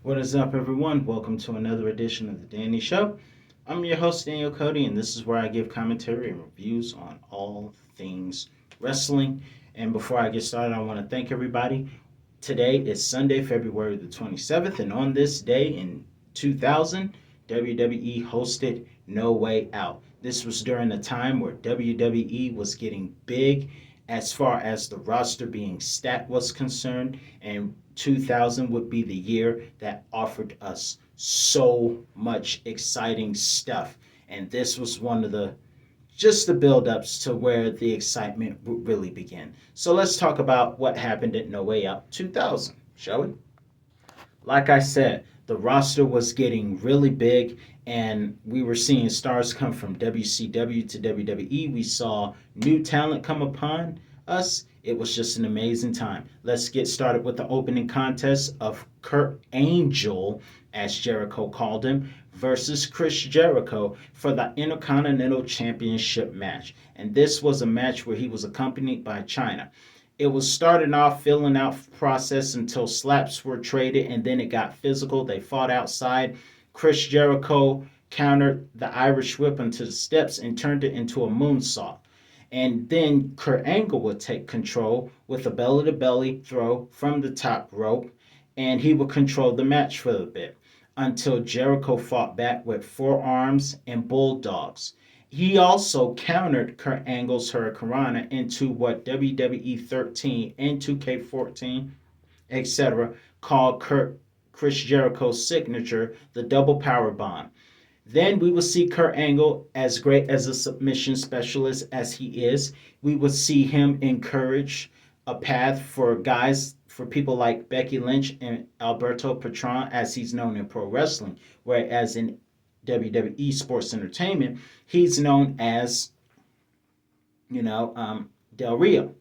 What is up, everyone? Welcome to another edition of The Danny Show. I'm your host, Daniel Cody, and this is where I give commentary and reviews on all things wrestling. And before I get started, I want to thank everybody. Today is Sunday, February the 27th, and on this day in 2000, WWE hosted No Way Out. This was during a time where WWE was getting big as far as the roster being stacked was concerned, and 2000 would be the year that offered us so much exciting stuff. And this was one of the just the build-ups to where the excitement would really begin. So let's talk about what happened at No Way Out 2000, shall we? Like I said, the roster was getting really big, and we were seeing stars come from WCW to WWE. We saw new talent come upon us. It was just an amazing time. Let's get started with the opening contest of Kurt Angel, as Jericho called him, versus Chris Jericho for the Intercontinental Championship match. And this was a match where he was accompanied by China. It was starting off filling out process until slaps were traded, and then it got physical. They fought outside. Chris Jericho countered the Irish whip into the steps and turned it into a moonsault. And then Kurt Angle would take control with a belly to belly throw from the top rope, and he would control the match for a bit until Jericho fought back with forearms and bulldogs. He also countered Kurt Angle's Hurricanrana into what WWE 13 and 2K14, etc., called Chris Jericho's signature, the double power bomb. Then we will see Kurt Angle, as great as a submission specialist as he is, we would see him encourage a path for guys, for people like Becky Lynch and Alberto Patron, as he's known in pro wrestling, whereas in WWE Sports Entertainment, he's known as, Del Rio.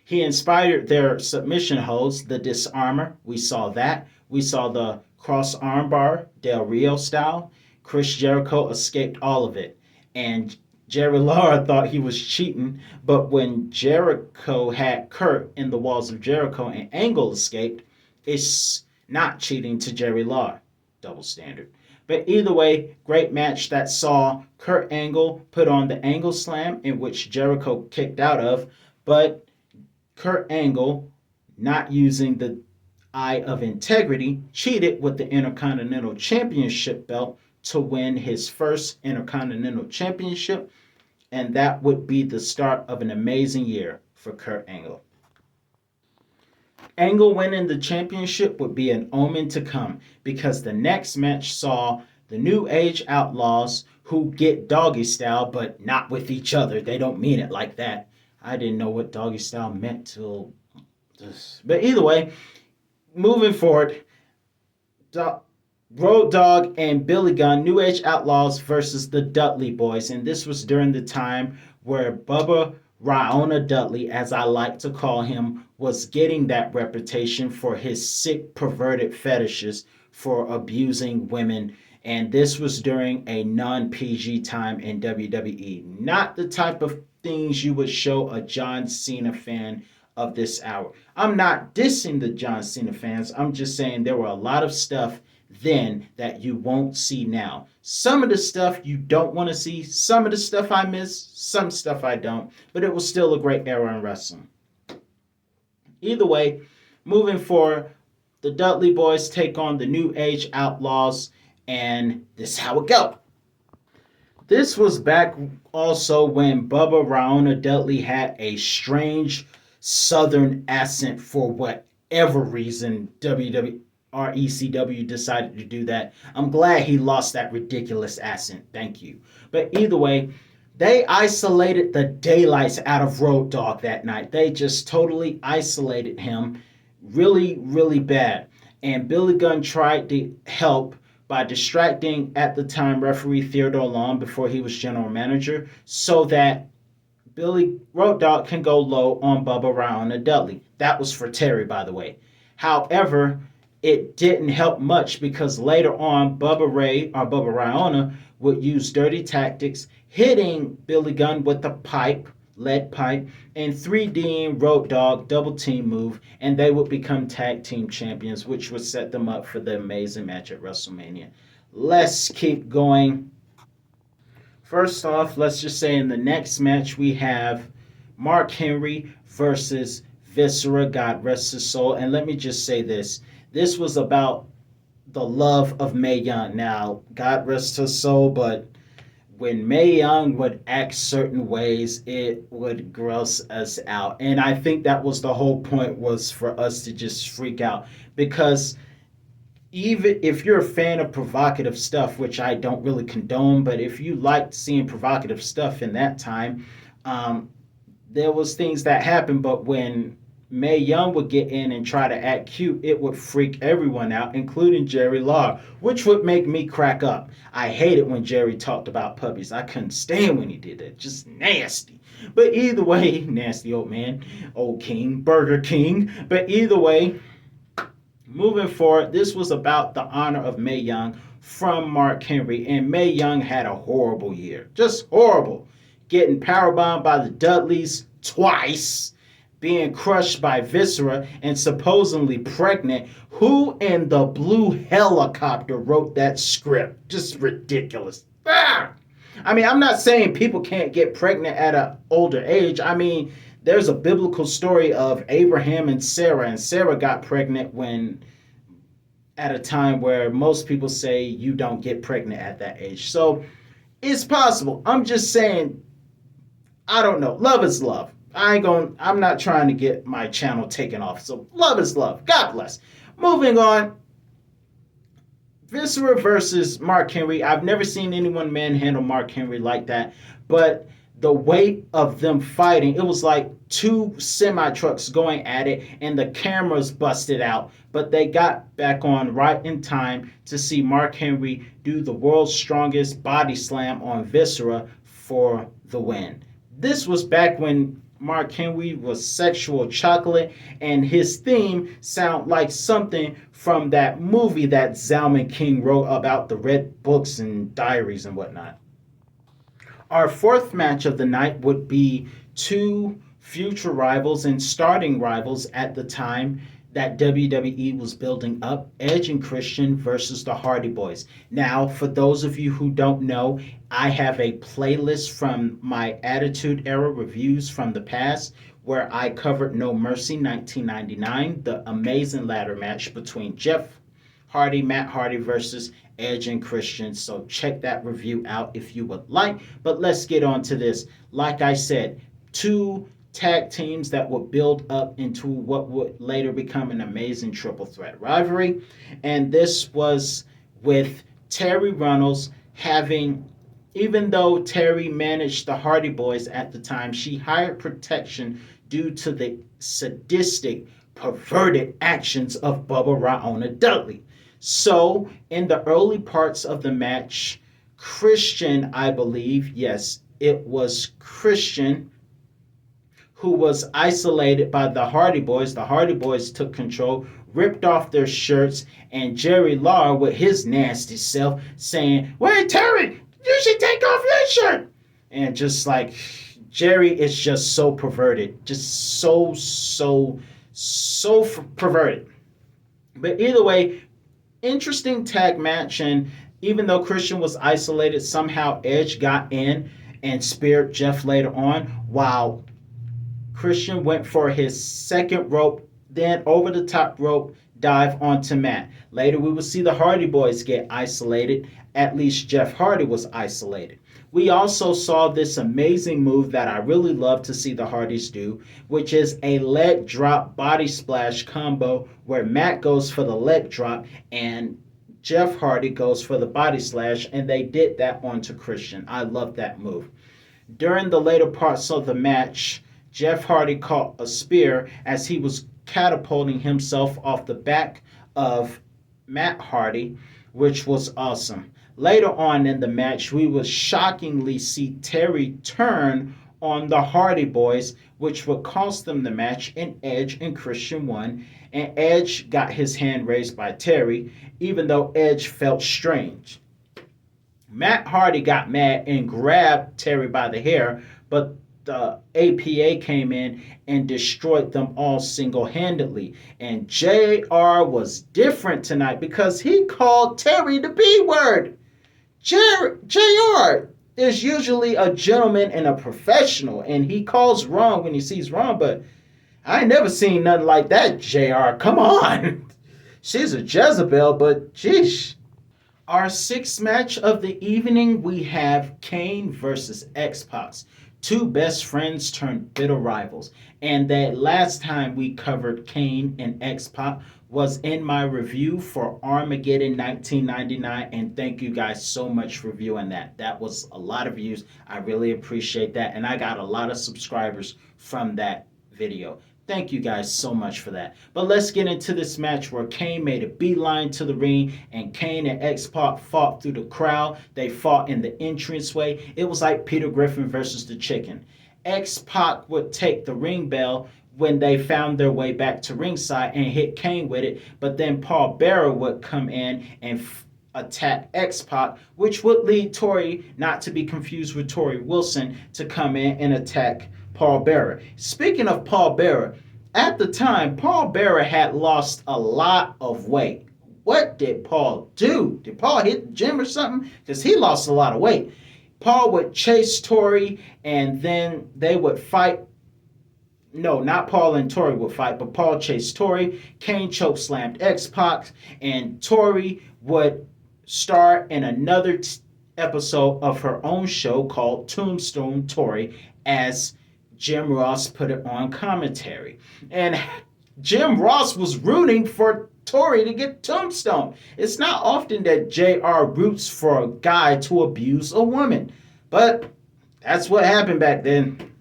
He inspired their submission holds, the disarmor. We saw that. We saw the cross armbar, Del Rio style. Chris Jericho escaped all of it. And Jerry Lawler thought he was cheating, but when Jericho had Kurt in the walls of Jericho and Angle escaped, it's not cheating to Jerry Lawler. Double standard. But either way, great match that saw Kurt Angle put on the Angle Slam, in which Jericho kicked out of, but Kurt Angle, not using the eye of integrity, cheated with the Intercontinental Championship belt to win his first Intercontinental Championship, and that would be the start of an amazing year for Kurt Angle. Angle winning the championship would be an omen to come, because the next match saw the New Age Outlaws, who get doggy style, but not with each other. They don't mean it like that. I didn't know what doggy style meant till this. But either way, moving forward, Road Dogg and Billy Gunn, New Age Outlaws versus the Dudley Boys. And this was during the time where Bubba Raiona Dudley, as I like to call him, was getting that reputation for his sick, perverted fetishes for abusing women. And this was during a non PG time in WWE. Not the type of things you would show a John Cena fan of this hour. I'm not dissing the John Cena fans. I'm just saying there were a lot of stuff then that you won't see now. Some of the stuff you don't want to see, some of the stuff I miss, some stuff I don't, but it was still a great era in wrestling. Either way, moving forward, the Dudley Boys take on the New Age Outlaws, and this is how it go. This was back also when Bubba Raiona Dudley had a strange southern accent for whatever reason. RECW decided to do that. I'm glad he lost that ridiculous accent. Thank you. But either way, they isolated the daylights out of Road Dogg that night. They just totally isolated him really, really bad. And Billy Gunn tried to help by distracting at the time referee Theodore Long before he was general manager, so that Billy Road Dogg can go low on Bubba Raiona Dudley. That was for Terry, by the way. However, it didn't help much, because later on Bubba Raiona would use dirty tactics, hitting Billy Gunn with the pipe, lead pipe, and 3D and Road Dogg double team move, and they would become tag team champions, which would set them up for the amazing match at WrestleMania. Let's keep going. First off, let's just say in the next match we have Mark Henry versus Viscera, God rest his soul. And let me just say this. This was about the love of Mae Young. Now, God rest her soul, but when Mae Young would act certain ways, it would gross us out. And I think that was the whole point, was for us to just freak out. Because even if you're a fan of provocative stuff, which I don't really condone, but if you liked seeing provocative stuff in that time, um, there was things that happened. But when Mae Young would get in and try to act cute, it would freak everyone out, including Jerry Law, which would make me crack up. I hated when Jerry talked about puppies. I couldn't stand when he did that. Just nasty. But either way, nasty old man, old king, Burger King. But either way, moving forward, this was about the honor of Mae Young from Mark Henry, and Mae Young had a horrible year, just horrible, getting powerbombed by the Dudleys twice, being crushed by Viscera, and supposedly pregnant. Who in the blue helicopter wrote that script? Just ridiculous. Ah! I mean, I'm not saying people can't get pregnant at an older age. I mean, there's a biblical story of Abraham and Sarah got pregnant when at a time where most people say you don't get pregnant at that age. So it's possible. I'm just saying, I don't know. Love is love. I'm not trying to get my channel taken off. So love is love. God bless. Moving on. Viscera versus Mark Henry. I've never seen anyone manhandle Mark Henry like that. But the weight of them fighting, it was like two semi trucks going at it, and the cameras busted out. But they got back on right in time to see Mark Henry do the world's strongest body slam on Viscera for the win. This was back when Mark Henry was sexual chocolate, and his theme sound like something from that movie that Zalman King wrote about the red books and diaries and whatnot. Our fourth match of the night would be two future rivals and starting rivals at the time that WWE was building up, Edge and Christian versus the Hardy Boys. Now, for those of you who don't know, I have a playlist from my Attitude Era reviews from the past where I covered No Mercy 1999, the amazing ladder match between Jeff Hardy, Matt Hardy versus Edge and Christian. So check that review out if you would like. But let's get on to this. Like I said, two tag teams that would build up into what would later become an amazing triple threat rivalry. And this was with Terry Runnels having, even though Terry managed the Hardy Boys at the time, she hired protection due to the sadistic, perverted actions of Bubba Ra'ona Dudley. So, in the early parts of the match, Christian, I believe, yes, it was Christian who was isolated by the Hardy Boys. The Hardy Boys took control, ripped off their shirts, and Jerry Law, with his nasty self, saying, "Wait, Terry, you should take off your shirt." And just like, Jerry is just so perverted. Just so perverted. But either way, interesting tag match, and even though Christian was isolated, somehow Edge got in and speared Jeff later on, while Christian went for his second rope, then over the top rope dive onto Matt. Later we will see the Hardy Boys get isolated. At least Jeff Hardy was isolated. We also saw this amazing move that I really love to see the Hardys do, which is a leg drop body splash combo where Matt goes for the leg drop and Jeff Hardy goes for the body slash, and they did that onto Christian. I love that move. During the later parts of the match, Jeff Hardy caught a spear as he was catapulting himself off the back of Matt Hardy, which was awesome. Later on in the match, we would shockingly see Terry turn on the Hardy Boys, which would cost them the match, and Edge and Christian won. And Edge got his hand raised by Terry, even though Edge felt strange. Matt Hardy got mad and grabbed Terry by the hair, but the APA came in and destroyed them all single handedly. And JR was different tonight because he called Terry the B word. JR is usually a gentleman and a professional, and he calls wrong when he sees wrong, but I ain't never seen nothing like that, JR. Come on. She's a Jezebel, but sheesh. Our sixth match of the evening, we have Kane versus X-Pac. Two best friends turned bitter rivals. And that last time we covered Kane and X-Pac was in my review for Armageddon 1999. And thank you guys so much for viewing that. That was a lot of views. I really appreciate that. And I got a lot of subscribers from that video. Thank you guys so much for that. But let's get into this match where Kane made a beeline to the ring and Kane and X-Pac fought through the crowd. They fought in the entranceway. It was like Peter Griffin versus the chicken. X-Pac would take the ring bell when they found their way back to ringside and hit Kane with it. But then Paul Bearer would come in and attack X-Pac, which would lead Tori, not to be confused with Tori Wilson, to come in and attack Paul Bearer. Speaking of Paul Bearer, at the time, Paul Bearer had lost a lot of weight. What did Paul do? Did Paul hit the gym or something? Because he lost a lot of weight. Paul would chase Tori, and then they would fight. No, not Paul and Tori would fight, but Paul chased Tori. Kane chokeslammed X-Pac, and Tori would star in another episode of her own show called Tombstone Tori as Jim Ross put it on commentary. And Jim Ross was rooting for Tori to get Tombstone. It's not often that JR roots for a guy to abuse a woman. But that's what happened back then.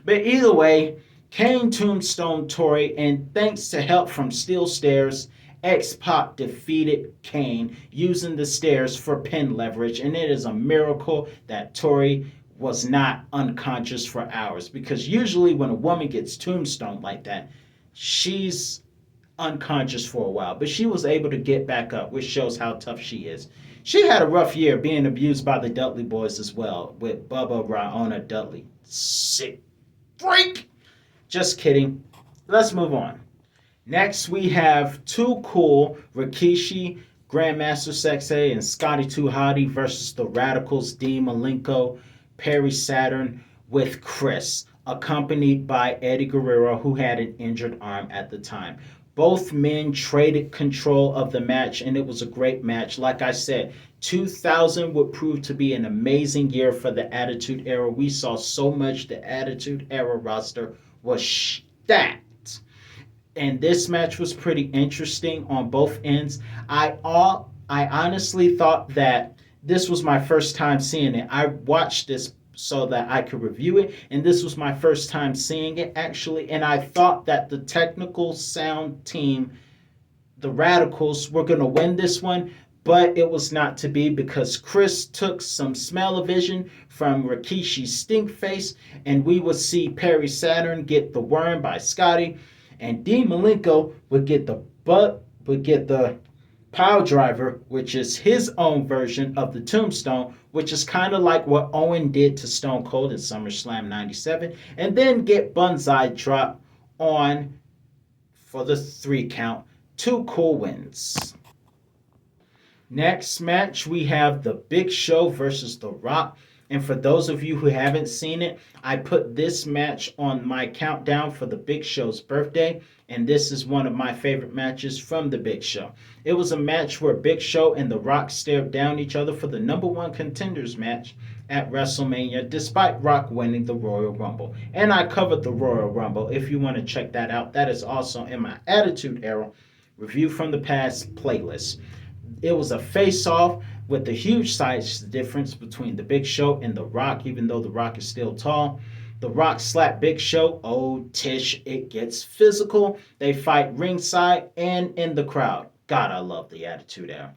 But either way, Kane Tombstone Tori, and thanks to help from Steel Stairs, X-Pac defeated Kane using the stairs for pin leverage. And it is a miracle that Tori was not unconscious for hours, because usually when a woman gets tombstone like that, she's unconscious for a while, but she was able to get back up, which shows how tough she is. She had a rough year being abused by the Dudley boys as well, with Bubba Ra'ona Dudley. Sick freak! Just kidding. Let's move on. Next, we have Too Cool, Rikishi, Grandmaster Sexay, and Scotty 2 Hotty versus the Radicals, Dean Malenko, Perry Saturn, with Chris, accompanied by Eddie Guerrero, who had an injured arm at the time. Both men traded control of the match, and it was a great match. Like I said, 2000 would prove to be an amazing year for the Attitude Era. We saw so much. The Attitude Era roster was stacked. And this match was pretty interesting on both ends. I honestly thought that this was my first time seeing it. I watched this so that I could review it, and this was my first time seeing it actually. And I thought that the technical sound team, the Radicals, were going to win this one, but it was not to be, because Chris took some smell-o-vision from Rikishi's stink face, and we would see Perry Saturn get the worm by Scotty, and Dean Malenko would get the pile driver, which is his own version of the tombstone, which is kind of like what Owen did to Stone Cold at SummerSlam 97, and then get Banzai drop on for the 3 count. Too Cool wins. Next match, we have The Big Show versus The Rock. And for those of you who haven't seen it, I put this match on my countdown for The Big Show's birthday. And this is one of my favorite matches from The Big Show. It was a match where Big Show and The Rock stared down each other for the #1 contenders match at WrestleMania, despite Rock winning the Royal Rumble. And I covered the Royal Rumble. If you want to check that out, that is also in my Attitude Era Review from the Past playlist. It was a face-off with a huge size difference between The Big Show and The Rock, even though The Rock is still tall. The Rock slapped Big Show. Oh, Tish, it gets physical. They fight ringside and in the crowd. God, I love the Attitude Era.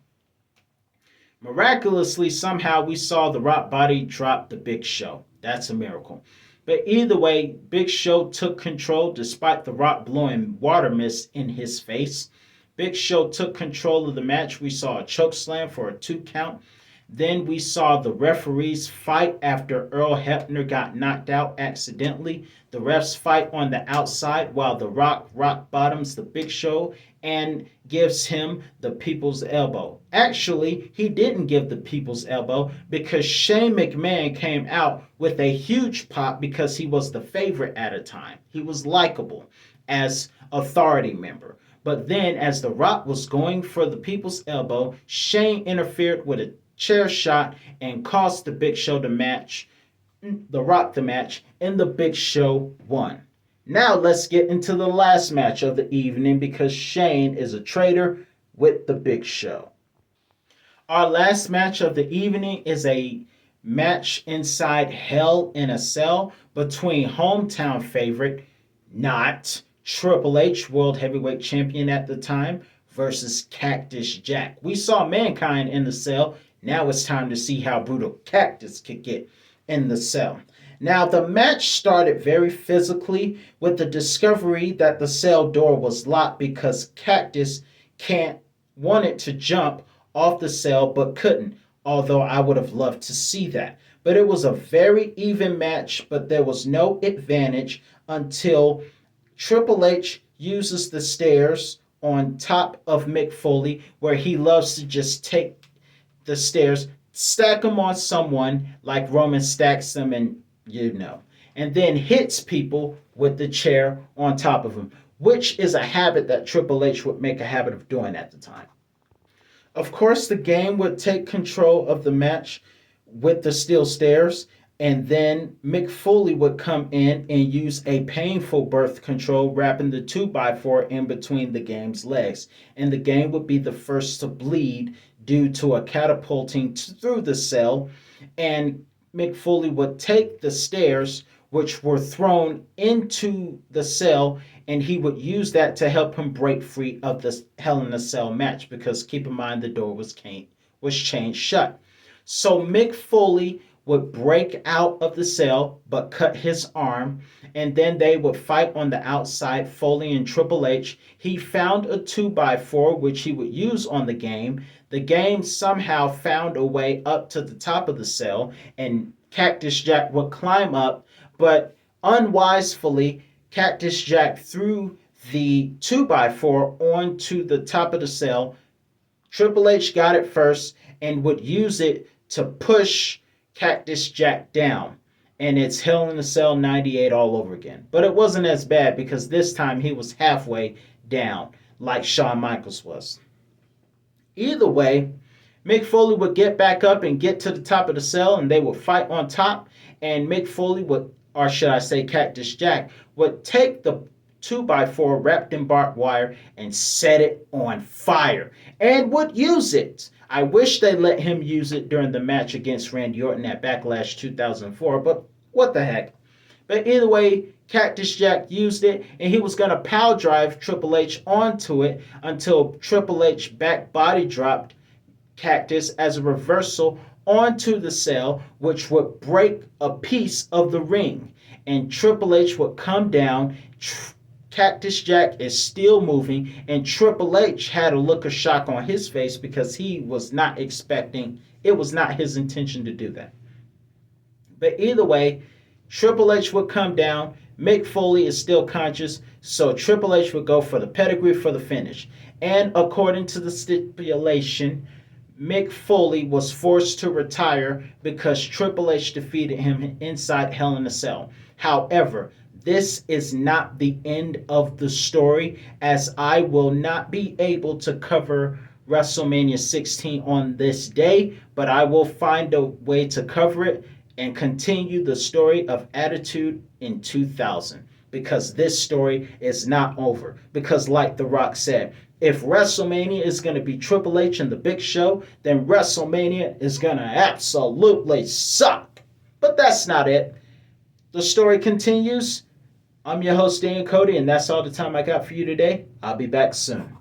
Miraculously, somehow, we saw The Rock body drop the Big Show. That's a miracle. But either way, Big Show took control despite The Rock blowing water mist in his face. Big Show took control of the match. We saw a choke slam for a 2 count. Then we saw the referees fight after Earl Hebner got knocked out accidentally. The refs fight on the outside while rock bottoms the Big Show and gives him the people's elbow. Actually, he didn't give the people's elbow because Shane McMahon came out with a huge pop because he was the favorite at a time. He was likable as authority member. But then, as The Rock was going for the people's elbow, Shane interfered with a chair shot and cost the Big Show the Rock the match, and the Big Show won. Now let's get into the last match of the evening because Shane is a traitor with the Big Show. Our last match of the evening is a match inside Hell in a Cell between hometown favorite, not Triple H, World Heavyweight Champion at the time, versus Cactus Jack. We saw Mankind in the cell. Now it's time to see how brutal Cactus could get in the cell. Now, the match started very physically with the discovery that the cell door was locked because Cactus can't wanted to jump off the cell but couldn't, although I would have loved to see that. But it was a very even match, but there was no advantage until Triple H uses the stairs on top of Mick Foley, where he loves to just take the stairs, stack them on someone like Roman stacks them, and then hits people with the chair on top of him, which is a habit that Triple H would make a habit of doing at the time. Of course, the game would take control of the match with the steel stairs, and then Mick Foley would come in and use a painful birth control, wrapping the 2x4 in between the game's legs. And the game would be the first to bleed due to a catapulting through the cell. And Mick Foley would take the stairs, which were thrown into the cell, and he would use that to help him break free of the Hell in a Cell match, because keep in mind the door was chained shut. So Mick Foley would break out of the cell but cut his arm, and then they would fight on the outside, Foley and Triple H. He found a 2x4 which he would use on the game. The game somehow found a way up to the top of the cell, and Cactus Jack would climb up, but unwisely Cactus Jack threw the 2x4 onto the top of the cell. Triple H got it first and would use it to push Cactus Jack down. And it's Hell in a Cell 98 all over again. But it wasn't as bad because this time he was halfway down like Shawn Michaels was. Either way, Mick Foley would get back up and get to the top of the cell, and they would fight on top. And Mick Foley would, or should I say Cactus Jack, would take the 2x4 wrapped in barbed wire and set it on fire and would use it. I wish they let him use it during the match against Randy Orton at Backlash 2004, but what the heck. But either way, Cactus Jack used it, and he was going to power drive Triple H onto it until Triple H back body dropped Cactus as a reversal onto the cell, which would break a piece of the ring. And Triple H would come down. Cactus Jack is still moving, and Triple H had a look of shock on his face because he was not expecting, it was not his intention to do that. But either way, Triple H would come down. Mick Foley is still conscious, so Triple H would go for the pedigree for the finish. And according to the stipulation, Mick Foley was forced to retire because Triple H defeated him inside Hell in a Cell. However, this is not the end of the story, as I will not be able to cover WrestleMania 16 on this day, but I will find a way to cover it and continue the story of Attitude in 2000, because this story is not over. Because like The Rock said, if WrestleMania is going to be Triple H and the Big Show, then WrestleMania is going to absolutely suck. But that's not it. The story continues. I'm your host, Dan Cody, and that's all the time I got for you today. I'll be back soon.